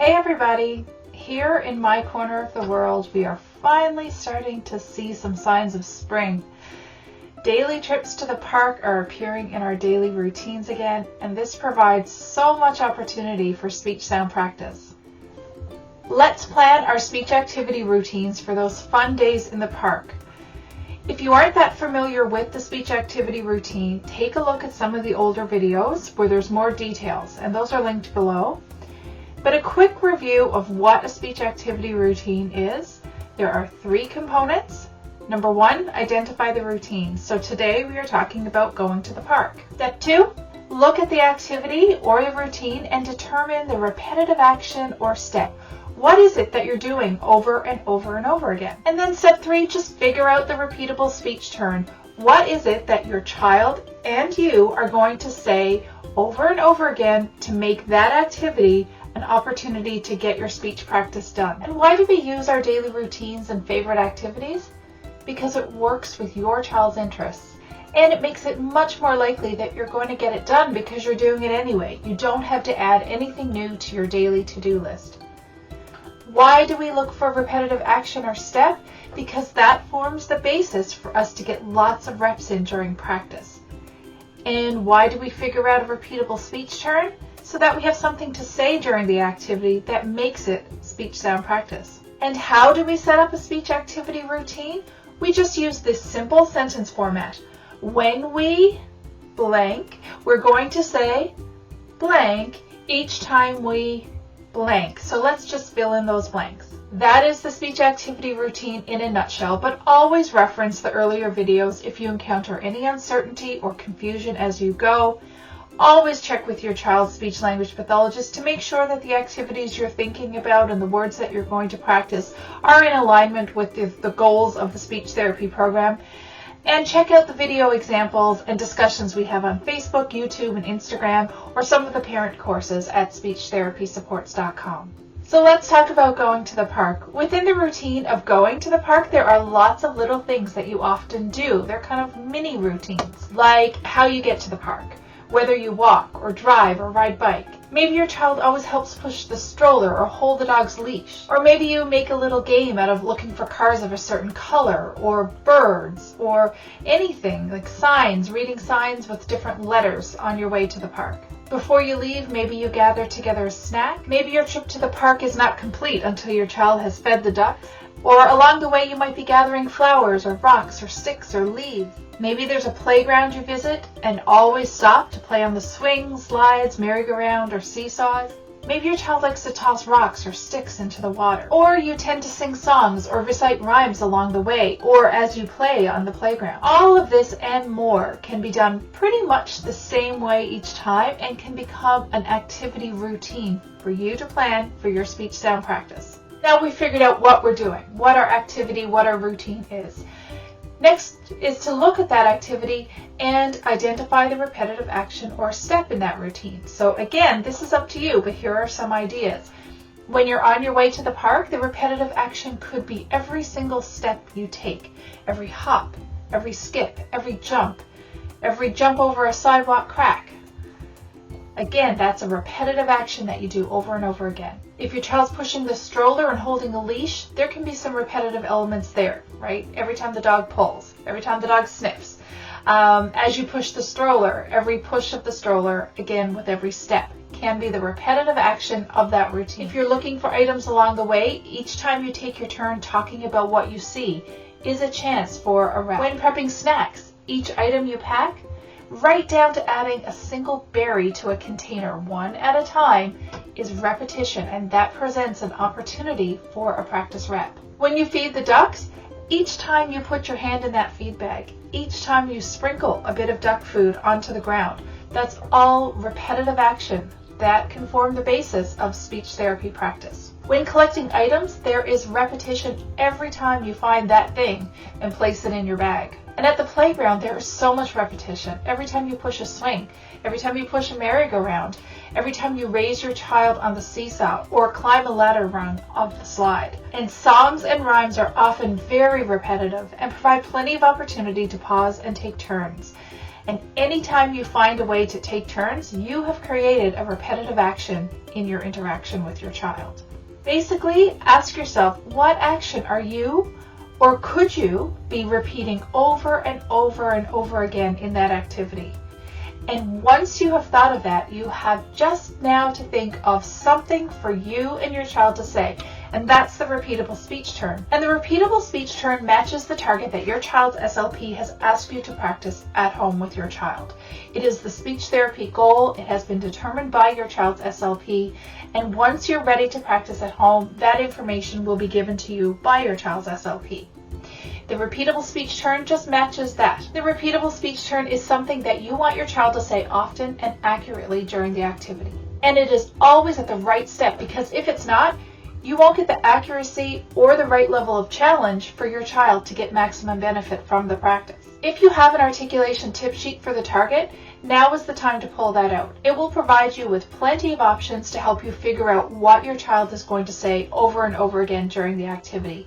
Hey everybody! Here in my corner of the world, we are finally starting to see some signs of spring. Daily trips to the park are appearing in our daily routines again, and this provides so much opportunity for speech sound practice. Let's plan our speech activity routines for those fun days in the park. If you aren't that familiar with the speech activity routine, take a look at some of the older videos where there's more details, and those are linked below. But a quick review of what a speech activity routine is. There are 3 components. Number 1, identify the routine. So today we are talking about going to the park. Step 2, look at the activity or the routine and determine the repetitive action or step. What is it that you're doing over and over and over again? And then step 3, just figure out the repeatable speech turn. What is it that your child and you are going to say over and over again to make that activity an opportunity to get your speech practice done? And why do we use our daily routines and favorite activities? Because it works with your child's interests. And it makes it much more likely that you're going to get it done because you're doing it anyway. You don't have to add anything new to your daily to-do list. Why do we look for repetitive action or step? Because that forms the basis for us to get lots of reps in during practice. And why do we figure out a repeatable speech turn? So that we have something to say during the activity that makes it speech sound practice. And how do we set up a speech activity routine? We just use this simple sentence format. When we blank, we're going to say blank each time we blank. So let's just fill in those blanks. That is the speech activity routine in a nutshell, but always reference the earlier videos if you encounter any uncertainty or confusion as you go. Always check with your child's speech language pathologist to make sure that the activities you're thinking about and the words that you're going to practice are in alignment with the goals of the speech therapy program. And check out the video examples and discussions we have on Facebook, YouTube, and Instagram, or some of the parent courses at speechtherapysupports.com. So let's talk about going to the park. Within the routine of going to the park, there are lots of little things that you often do. They're kind of mini routines, like how you get to the park, whether you walk or drive or ride bike. Maybe your child always helps push the stroller or hold the dog's leash. Or maybe you make a little game out of looking for cars of a certain color, or birds, or anything like signs, reading signs with different letters on your way to the park. Before you leave, maybe you gather together a snack. Maybe your trip to the park is not complete until your child has fed the ducks. Or along the way you might be gathering flowers or rocks or sticks or leaves. Maybe there's a playground you visit and always stop to play on the swings, slides, merry-go-round, or seesaws. Maybe your child likes to toss rocks or sticks into the water. Or you tend to sing songs or recite rhymes along the way or as you play on the playground. All of this and more can be done pretty much the same way each time and can become an activity routine for you to plan for your speech sound practice. Now we figured out what we're doing, what our activity, what our routine is. Next is to look at that activity and identify the repetitive action or step in that routine. So again, this is up to you, but here are some ideas. When you're on your way to the park, the repetitive action could be every single step you take, every hop, every skip, every jump over a sidewalk crack. Again, that's a repetitive action that you do over and over again. If your child's pushing the stroller and holding a leash, there can be some repetitive elements there, right? Every time the dog pulls, every time the dog sniffs. As you push the stroller, every push of the stroller, again with every step, can be the repetitive action of that routine. If you're looking for items along the way, each time you take your turn talking about what you see is a chance for a rep. When prepping snacks, each item you pack, right down to adding a single berry to a container one at a time, is repetition, and that presents an opportunity for a practice rep. When you feed the ducks, each time you put your hand in that feed bag, each time you sprinkle a bit of duck food onto the ground, that's all repetitive action that can form the basis of speech therapy practice. When collecting items, there is repetition every time you find that thing and place it in your bag. And at the playground, there is so much repetition. Every time you push a swing, every time you push a merry-go-round, every time you raise your child on the seesaw or climb a ladder rung of the slide. And songs and rhymes are often very repetitive and provide plenty of opportunity to pause and take turns. And anytime you find a way to take turns, you have created a repetitive action in your interaction with your child. Basically, ask yourself, what action are you or could you be repeating over and over and over again in that activity? And once you have thought of that, you have just now to think of something for you and your child to say. And that's the repeatable speech turn. And the repeatable speech turn matches the target that your child's SLP has asked you to practice at home with your child. It is the speech therapy goal. It has been determined by your child's SLP. And once you're ready to practice at home, that information will be given to you by your child's SLP. The repeatable speech turn just matches that. The repeatable speech turn is something that you want your child to say often and accurately during the activity. And it is always at the right step, because if it's not, you won't get the accuracy or the right level of challenge for your child to get maximum benefit from the practice. If you have an articulation tip sheet for the target, now is the time to pull that out. It will provide you with plenty of options to help you figure out what your child is going to say over and over again during the activity.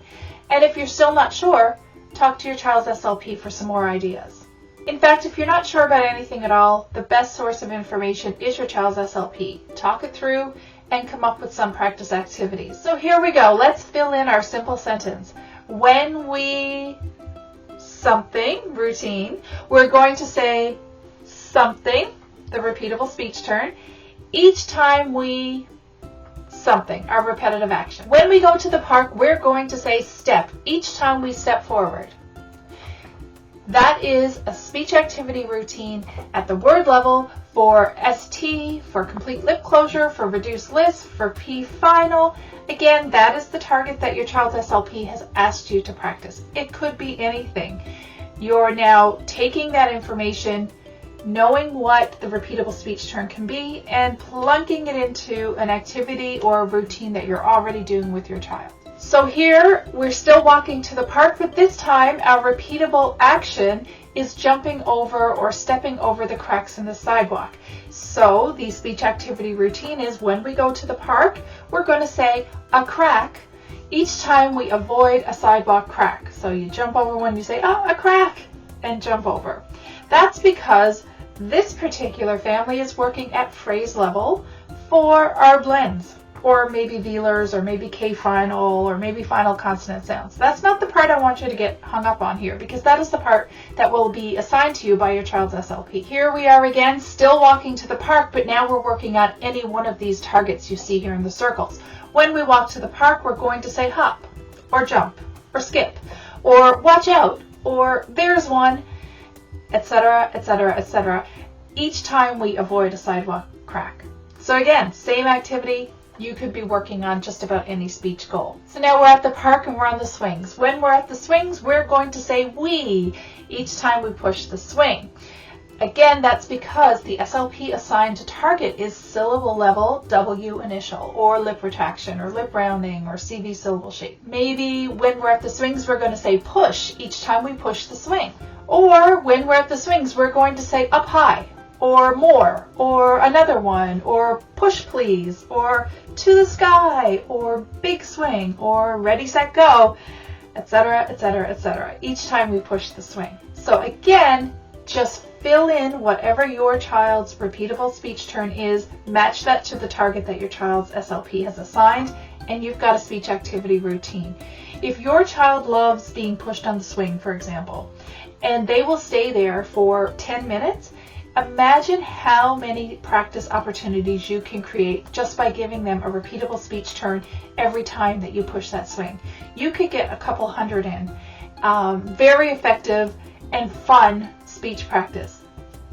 And if you're still not sure, talk to your child's SLP for some more ideas. In fact, if you're not sure about anything at all, the best source of information is your child's SLP. Talk it through and come up with some practice activities. So here we go. Let's fill in our simple sentence. When we something routine, we're going to say something, the repeatable speech turn, each time we something, our repetitive action. When we go to the park, we're going to say step each time we step forward. That is a speech activity routine at the word level for ST, for complete lip closure, for reduced lisp, for P final. Again, that is the target that your child's SLP has asked you to practice. It could be anything. You're now taking that information, knowing what the repeatable speech turn can be, and plunking it into an activity or a routine that you're already doing with your child. So here, we're still walking to the park, but this time our repeatable action is jumping over or stepping over the cracks in the sidewalk. So the speech activity routine is when we go to the park, we're going to say a crack each time we avoid a sidewalk crack. So you jump over when you say, oh, a crack, and jump over. That's because this particular family is working at phrase level for our blends, or maybe velars, or maybe K final, or maybe final consonant sounds. That's not the part I want you to get hung up on here, because that is the part that will be assigned to you by your child's SLP. Here we are again, still walking to the park, but now we're working on any one of these targets you see here in the circles. When we walk to the park, we're going to say hop, or jump, or skip, or watch out, or there's one, etc., etc., etc., each time we avoid a sidewalk crack. So again, same activity. You could be working on just about any speech goal. So now we're at the park and we're on the swings. When we're at the swings, we're going to say we each time we push the swing. Again, that's because the SLP assigned to target is syllable level W initial, or lip retraction, or lip rounding, or CV syllable shape. Maybe when we're at the swings, we're going to say push each time we push the swing. Or when we're at the swings, we're going to say up high, or more, or another one, or push please, or to the sky, or big swing, or ready, set, go, etc., etc., etc., each time we push the swing. So again, just fill in whatever your child's repeatable speech turn is, match that to the target that your child's SLP has assigned, and you've got a speech activity routine. If your child loves being pushed on the swing, for example, and they will stay there for 10 minutes, imagine how many practice opportunities you can create just by giving them a repeatable speech turn every time that you push that swing. You could get a couple hundred in. Very effective and fun speech practice.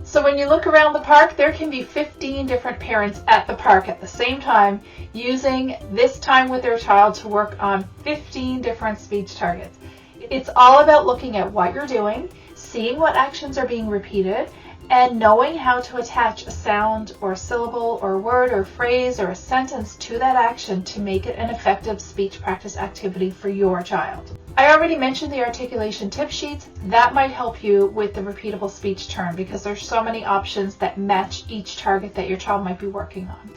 So when you look around the park, there can be 15 different parents at the park at the same time using this time with their child to work on 15 different speech targets. It's all about looking at what you're doing, seeing what actions are being repeated, and knowing how to attach a sound or a syllable or a word or phrase or a sentence to that action to make it an effective speech practice activity for your child. I already mentioned the articulation tip sheets. That might help you with the repeatable speech turn because there's so many options that match each target that your child might be working on.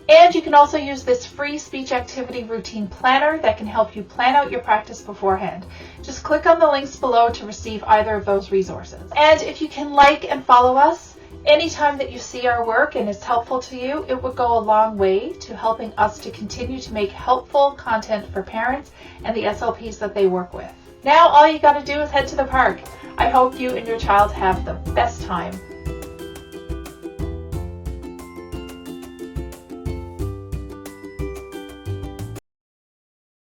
And you can also use this free speech activity routine planner that can help you plan out your practice beforehand. Just click on the links below to receive either of those resources. And if you can like and follow us, anytime that you see our work and it's helpful to you, it would go a long way to helping us to continue to make helpful content for parents and the SLPs that they work with. Now all you got to do is head to the park. I hope you and your child have the best time.